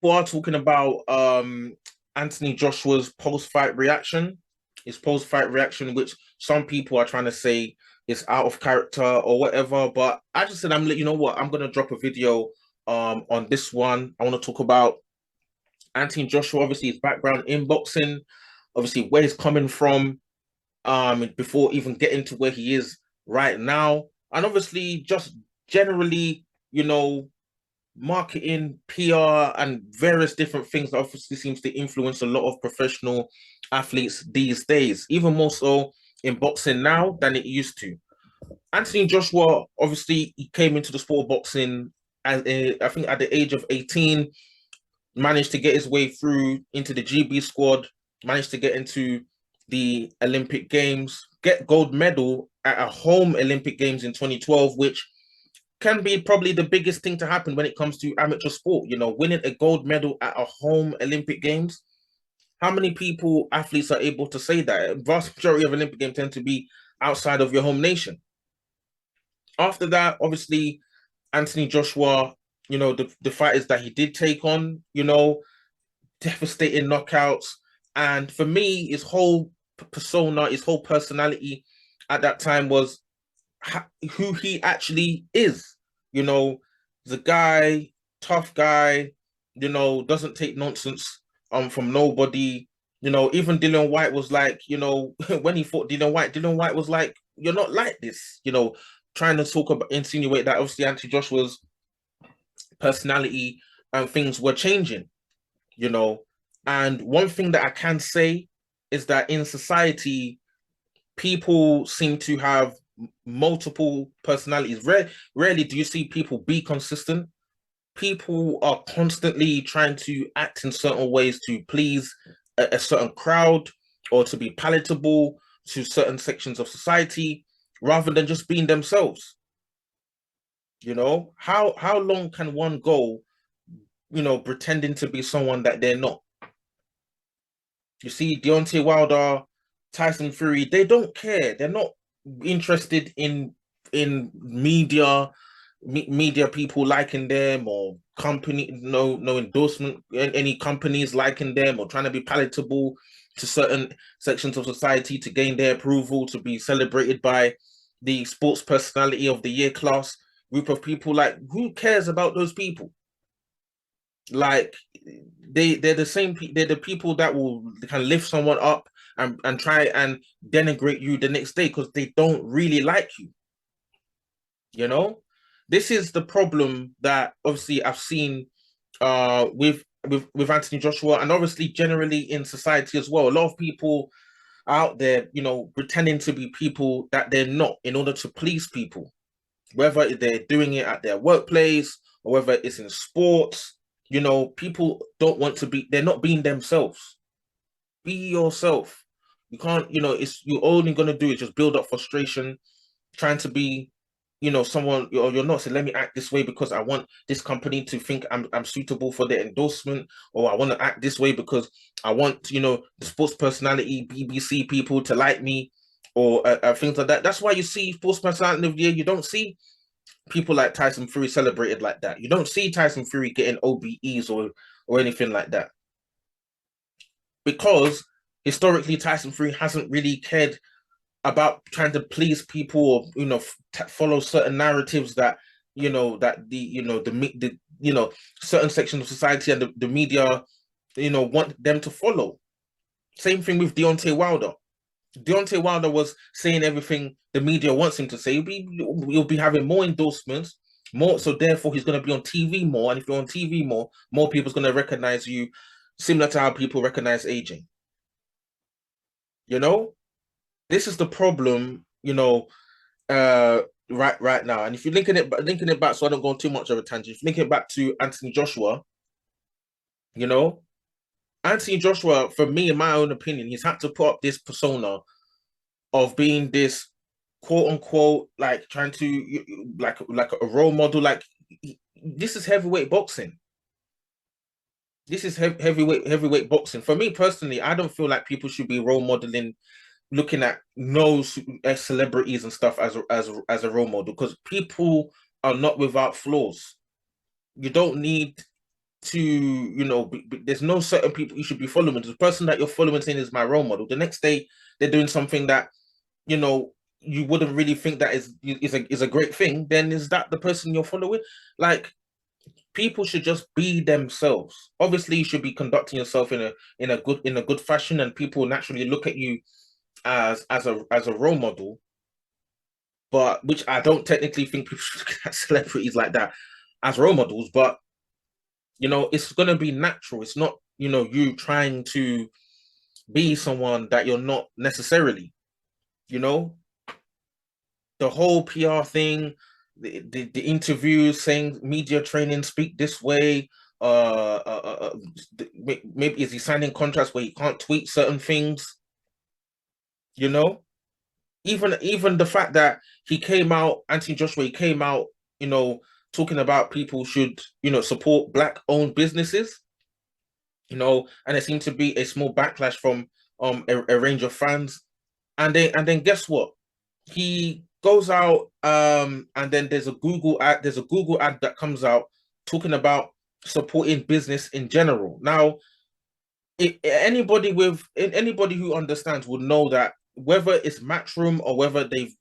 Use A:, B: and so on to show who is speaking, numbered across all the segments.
A: We are talking about Anthony Joshua's post-fight reaction. His post-fight reaction, which some people are trying to say is out of character or whatever. But I just said, you know what? I'm gonna drop a video on this one. I want to talk about Anthony Joshua, obviously his background in boxing, obviously where he's coming from, before even getting to where he is right now. And obviously just generally, you know, marketing, PR, and various different things that obviously seems to influence a lot of professional athletes these days, even more so in boxing now than it used to. Anthony Joshua, obviously, he came into the sport of boxing as I think at the age of 18, managed to get his way through into the GB squad, managed to get into the Olympic Games, get gold medal at a home Olympic Games in 2012, which can be probably the biggest thing to happen when it comes to amateur sport. You know, winning a gold medal at a home Olympic Games. How many people, athletes, are able to say that? The vast majority of Olympic Games tend to be outside of your home nation. After that, obviously, Anthony Joshua, you know, the fighters that he did take on, you know, devastating knockouts. And for me, his whole persona, his whole personality at that time was who he actually is. You know, the guy, tough guy, you know, doesn't take nonsense from nobody. You know, even Dylan White was like, you know, when he fought Dylan White was like, you're not like this, you know, trying to talk about insinuate that obviously Anthony Joshua's personality and things were changing, you know. And one thing that I can say is that in society, people seem to have multiple personalities. Rarely do you see people be consistent. People are constantly trying to act in certain ways to please a certain crowd or to be palatable to certain sections of society rather than just being themselves. You know, how long can one go, you know, pretending to be someone that they're not? You see, Deontay Wilder, Tyson Fury, they don't care. They're not interested in media people liking them or company no endorsement any companies liking them or trying to be palatable to certain sections of society to gain their approval to be celebrated by the sports personality of the year class group of people. Like, who cares about those people? Like, they're the same they're the people that will kind of lift someone up and try and denigrate you the next day because they don't really like you. You know, this is the problem that obviously I've seen with Anthony Joshua, and obviously generally in society as well. A lot of people out there, you know, pretending to be people that they're not in order to please people, whether they're doing it at their workplace or whether it's in sports. You know, people don't want to be, they're not being themselves. Be yourself. You can't, you know, it's you're only gonna do is just build up frustration, trying to be, you know, someone you're not. So let me act this way because I want this company to think I'm suitable for their endorsement, or I want to act this way because I want, you know, the sports personality BBC people to like me, or things like that. That's why you see sports personality of the year. You don't see people like Tyson Fury celebrated like that. You don't see Tyson Fury getting OBEs or anything like that because historically Tyson Fury hasn't really cared about trying to please people or, you know, follow certain narratives that, you know, that the, you know, the you know, certain sections of society and the media, you know, want them to follow. Same thing with Deontay Wilder. Deontay Wilder was saying everything the media wants him to say. You'll be having more endorsements, more. So therefore, he's going to be on TV more. And if you're on TV more people's going to recognize you, similar to how people recognize aging. You know, this is the problem. You know, right now. And if you're linking it back, so I don't go on too much of a tangent. If you link it back to Anthony Joshua, you know, Anthony Joshua, for me, in my own opinion, he's had to put up this persona of being this quote unquote like trying to like a role model. Like, this is heavyweight boxing. This is heavyweight boxing. For me personally, I don't feel like people should be role modeling, looking at no celebrities and stuff as a role model because people are not without flaws. You don't need. to, there's no certain people you should be following. The person that you're following saying is my role model. The next day they're doing something that, you know, you wouldn't really think that is a great thing. Then is that the person you're following? Like, people should just be themselves. Obviously, you should be conducting yourself in a good fashion, and people naturally look at you as a role model. But which I don't technically think people should look at celebrities like that as role models. But it's gonna be natural. It's not you trying to be someone that you're not necessarily. You know, the whole PR thing, the interviews saying media training, speak this way. Maybe is he signing contracts where he can't tweet certain things? You know, even the fact that he came out, Anthony Joshua, he came out, you know, talking about people should, support black-owned businesses. And there seemed to be a small backlash from a range of fans. And then guess what? He goes out, and then there's a Google ad that comes out talking about supporting business in general. Now, anybody who understands would know that whether it's Matchroom or whether they've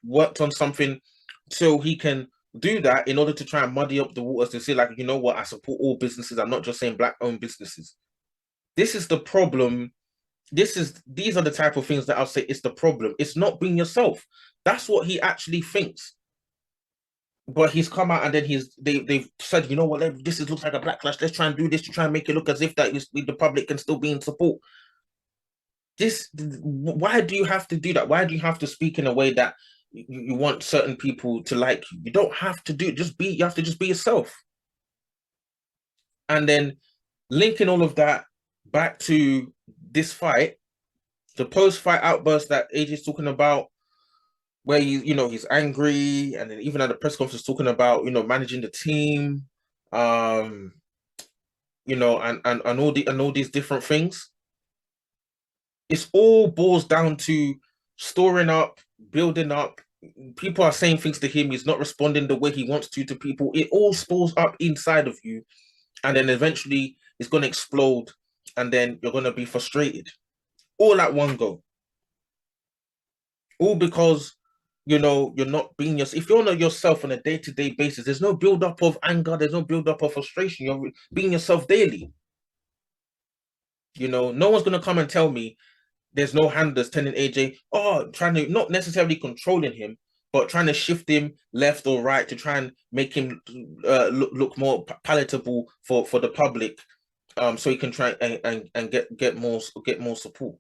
A: worked on something, so he can do that in order to try and muddy up the waters to say, like, you know what, I support all businesses. I'm not just saying black-owned businesses. This is the problem. These are the type of things that I'll say it's the problem. It's not being yourself. That's what he actually thinks. But he's come out, and then they've said, you know what, looks like a backlash. Let's try and do this to try and make it look as if that the public can still be in support. Why do you have to do that? Why do you have to speak in a way that you want certain people to like you? You don't have to do just be. You have to just be yourself. And then linking all of that back to this fight, the post-fight outburst that AJ's talking about, where he's angry, and then even at the press conference talking about managing the team, and all these different things. It's all boils down to storing up, building up. People are saying things to him. He's not responding the way he wants to people. It all spills up inside of you, and then eventually it's going to explode, and then you're going to be frustrated, all at one go. All because you're not being yourself. If you're not yourself on a day-to-day basis, there's no build-up of anger, there's no build-up of frustration. You're being yourself daily. No one's gonna come and tell me there's no handlers telling AJ, oh, trying to not necessarily controlling him, but trying to shift him left or right to try and make him look more palatable for the public, so he can try and get more support.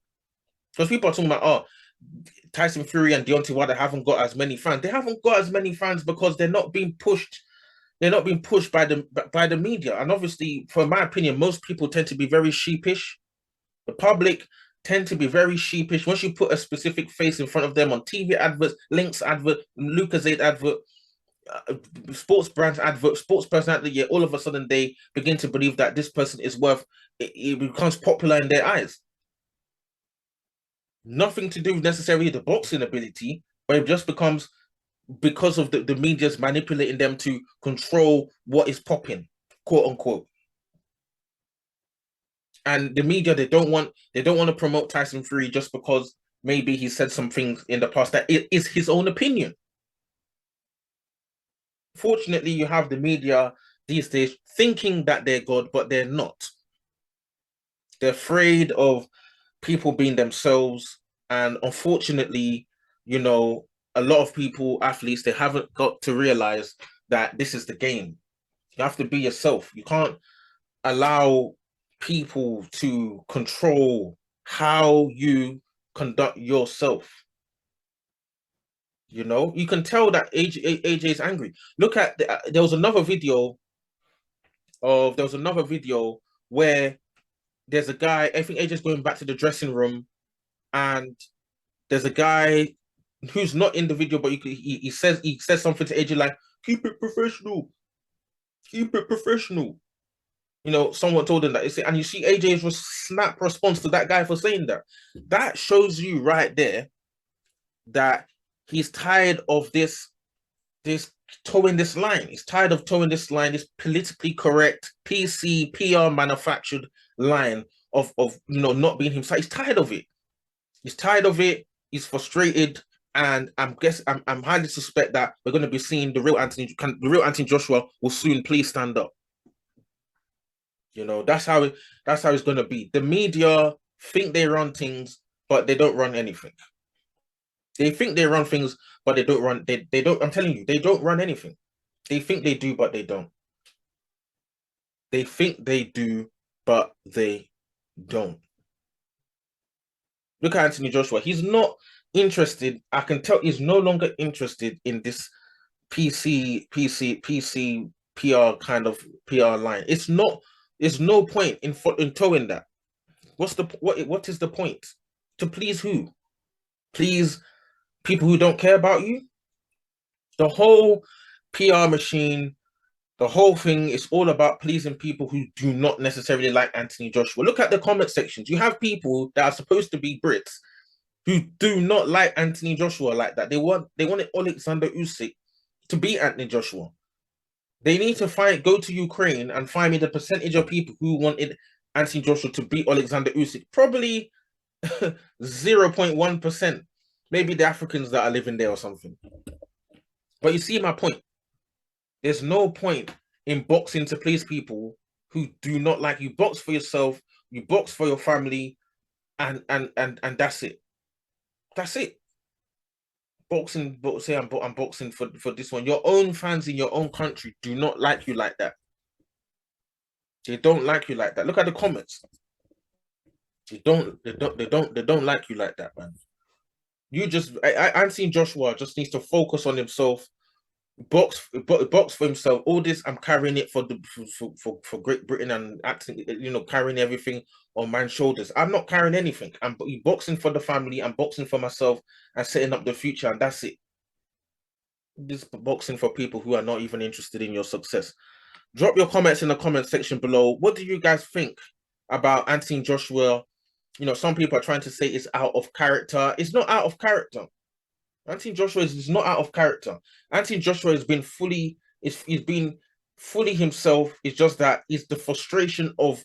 A: Because people are talking about, oh, Tyson Fury and Deontay Wilder haven't got as many fans. They haven't got as many fans because they're not being pushed. They're not being pushed by the media. And obviously, for my opinion, most people tend to be very sheepish. The public tend to be very sheepish. Once you put a specific face in front of them on TV adverts, Links advert, Lucozade advert, sports brands advert, sports person advert, yeah, all of a sudden they begin to believe that this person is worth. It becomes popular in their eyes. Nothing to do with necessarily the boxing ability, but it just becomes because of the media's manipulating them to control what is popping, quote unquote. And the media, they don't want to promote Tyson Fury just because maybe he said something in the past that it is his own opinion. Fortunately, you have the media these days thinking that they're God, but they're not. They're afraid of people being themselves. And unfortunately, a lot of people, athletes, they haven't got to realize that this is the game. You have to be yourself. You can't allow people to control how you conduct yourself. You can tell that AJ is angry. Look at there was another video where there's a guy. I think AJ's going back to the dressing room, and there's a guy who's not in the video, but he says something to AJ like, "Keep it professional, keep it professional." Someone told him that, and you see AJ's snap response to that guy for saying that. That shows you right there that he's tired of this towing this line. He's tired of towing this line, this politically correct PC PR manufactured line of not being himself. He's tired of it. He's tired of it. He's frustrated, and I'm highly suspect that we're going to be seeing the real Anthony Joshua will soon please stand up. That's how it's going to be. The media think they run things, but they don't run anything. They think they run things, but they don't run. They don't. I'm telling you, they don't run anything. They think they do, but they don't. They think they do, but they don't. Look at Anthony Joshua. He's not interested. I can tell he's no longer interested in this PC PR kind of PR line. It's not. There's no point in towing that. What is the point? To please who? Please people who don't care about you? The whole PR machine, the whole thing is all about pleasing people who do not necessarily like Anthony Joshua. Look at the comment sections. You have people that are supposed to be Brits who do not like Anthony Joshua like that. They wanted Alexander Usyk to beat Anthony Joshua. They need to go to Ukraine and find me the percentage of people who wanted Anthony Joshua to beat Alexander Usyk. Probably 0.1%. Maybe the Africans that are living there or something. But you see my point. There's no point in boxing to please people who do not like you. Box for yourself, you box for your family, and that's it. That's it. Say I'm boxing for this one. Your own fans in your own country do not like you like that. They don't like you like that. Look at the comments. They don't like you like that, man. Anthony Joshua just needs to focus on himself, box for himself. All this, I'm carrying it for Great Britain and acting, carrying everything on man's shoulders. I'm not carrying anything. I'm boxing for the family. I'm boxing for myself and setting up the future, and that's it. This boxing for people who are not even interested in your success. Drop your comments in the comment section below. What do you guys think about Anthony Joshua? Some people are trying to say it's out of character. It's not out of character. Anthony Joshua is not out of character. Anthony Joshua has been he's been fully himself. It's just that it's the frustration of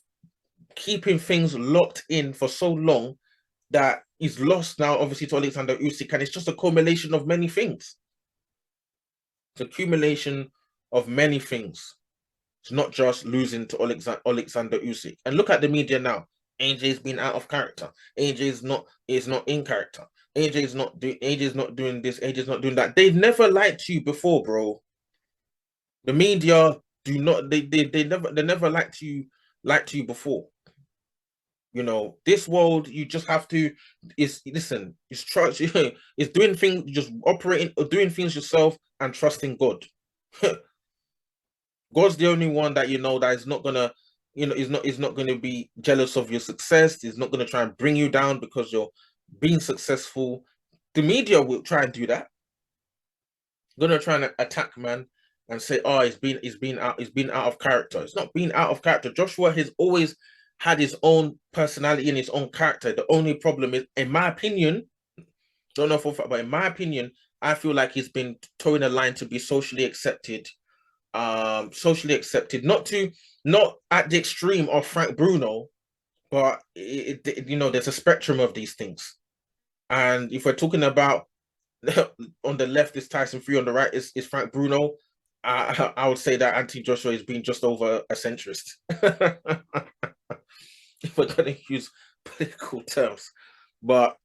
A: keeping things locked in for so long that he's lost now, obviously, to Alexander Usyk, and it's just a culmination of many things. It's an accumulation of many things. It's not just losing to Alexander Usyk. And look at the media now. AJ's been out of character. AJ's not in character. AJ's not doing this. AJ's not doing that. They've never liked you before, bro. The media do not. They never liked you before. This world, you just have to. It's trust. It's doing things, just operating or doing things yourself and trusting God. God's the only one that that is not gonna, is not gonna be jealous of your success. He's not gonna try and bring you down because you're being successful. The media will try and do that. Gonna try and attack man and say, oh, he's been out of character. It's not been out of character. Joshua has always had his own personality and his own character. The only problem is, in my opinion, don't know for a fact, but in my opinion, I feel like he's been towing a line to be socially accepted. Not at the extreme of Frank Bruno, but there's a spectrum of these things. And if we're talking about on the left is Tyson Fury, on the right is Frank Bruno, I would say that Anthony Joshua is being just over a centrist. If we're going to use political terms. But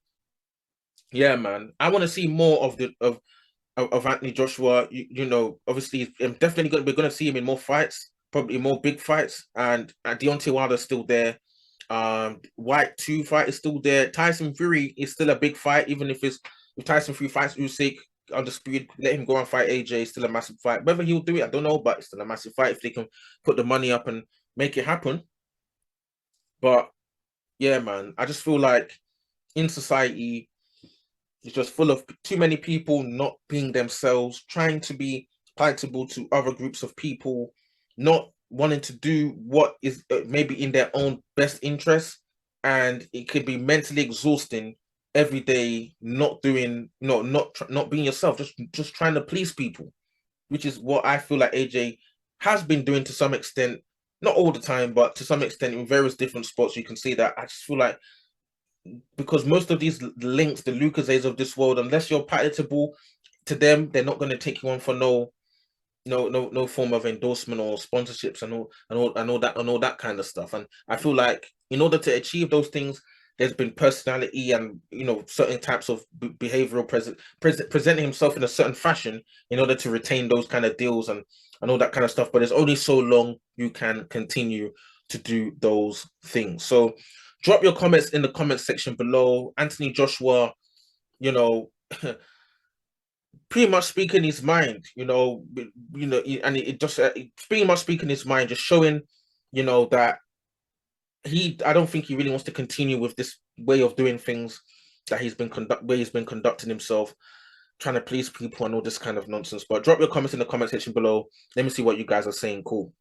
A: yeah, man, I want to see more of Anthony Joshua. Obviously, I'm definitely we're going to see him in more fights, probably more big fights. And Deontay Wilder's still there. White 2 fight is still there. Tyson Fury is still a big fight, even if Tyson Fury fights Usyk undisputed, let him go and fight AJ. It's still a massive fight. Whether he'll do it, I don't know, but it's still a massive fight if they can put the money up and make it happen. But yeah, man, I just feel like in society, it's just full of too many people not being themselves, trying to be palatable to other groups of people, not wanting to do what is maybe in their own best interest, and it could be mentally exhausting every day, not being yourself, just trying to please people. which is what I feel like AJ has been doing to some extent, not all the time, but to some extent in various different sports. You can see that. I just feel like because most of these links, the Lucas's of this world, unless you're palatable to them, they're not going to take you on for no form of endorsement or sponsorships and all that kind of stuff. And I feel like in order to achieve those things, there's been personality and certain types of behavioral presenting himself in a certain fashion in order to retain those kind of deals and all that kind of stuff. But there's only so long you can continue to do those things. So drop your comments in the comment section below. Anthony Joshua, you know, pretty much speaking his mind, and it just pretty much speaking his mind, just showing, that I don't think he really wants to continue with this way of doing things that he's been conducting himself, trying to please people and all this kind of nonsense. But drop your comments in the comment section below. Let me see what you guys are saying. Cool.